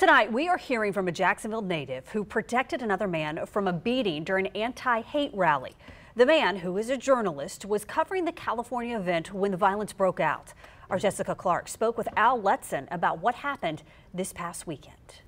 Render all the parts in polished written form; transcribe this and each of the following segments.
Tonight, we are hearing from a Jacksonville native who protected another man from a beating during an anti-hate rally. The man, who is a journalist, was covering the California event when the violence broke out. Our Jessica Clark spoke with Al Letson about what happened this past weekend.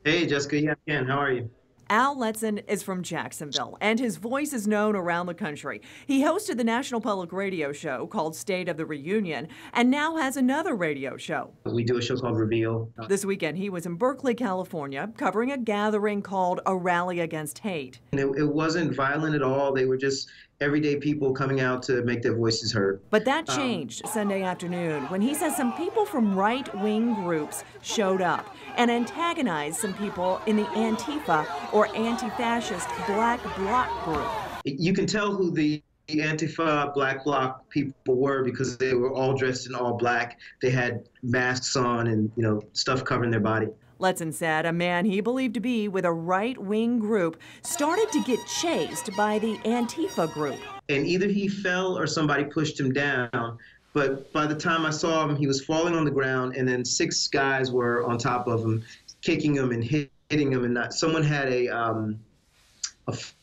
Hey, Jessica. Yeah, again. How are you? Al Letson is from Jacksonville, and his voice is known around the country. He hosted the national public radio show called State of the Reunion, and now has another radio show. We do a show called Reveal. This weekend, he was in Berkeley, California, covering a gathering called A Rally Against Hate. It wasn't violent at all. They were just everyday people coming out to make their voices heard. But that changed Sunday afternoon when he says some people from right-wing groups showed up and antagonized some people in the Antifa or anti-fascist Black Bloc group. You can tell who the Antifa Black Bloc people were because they were all dressed in all black. They had masks on and, stuff covering their body. Letson said a man he believed to be with a right-wing group started to get chased by the Antifa group. And either he fell or somebody pushed him down. But by the time I saw him, he was falling on the ground, and then 6 guys were on top of him, kicking him and hitting him. And someone had a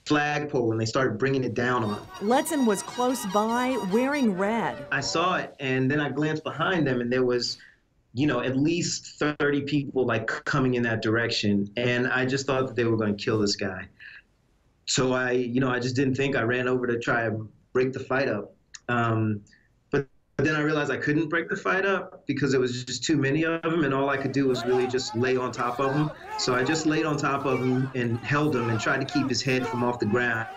flagpole, and they started bringing it down on him. Letson was close by, wearing red. I saw it, and then I glanced behind them, and there was at least 30 people coming in that direction. And I just thought that they were going to kill this guy. So I just didn't think. I ran over to try and break the fight up. But then I realized I couldn't break the fight up because there was just too many of them, and all I could do was really just lay on top of him. So I just laid on top of him and held him and tried to keep his head from off the ground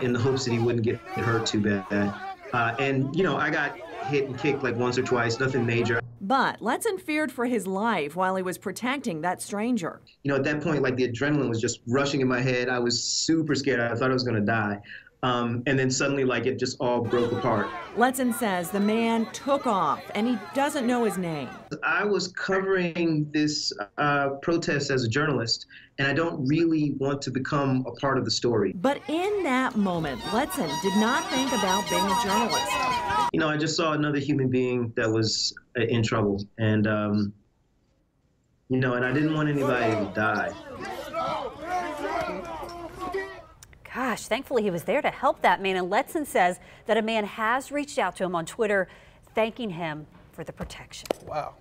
in the hopes that he wouldn't get hurt too bad. I got hit and kicked once or twice, nothing major. But Letson feared for his life while he was protecting that stranger. At that point, the adrenaline was just rushing in my head. I was super scared. I thought I was going to die. And then suddenly, it just all broke apart. Letson says the man took off, and he doesn't know his name. I was covering this protest as a journalist, and I don't really want to become a part of the story. But in that moment, Letson did not think about being a journalist. I just saw another human being that was in trouble, and and I didn't want anybody to die. Gosh, thankfully he was there to help that man. And Letson says that a man has reached out to him on Twitter, thanking him for the protection. Wow.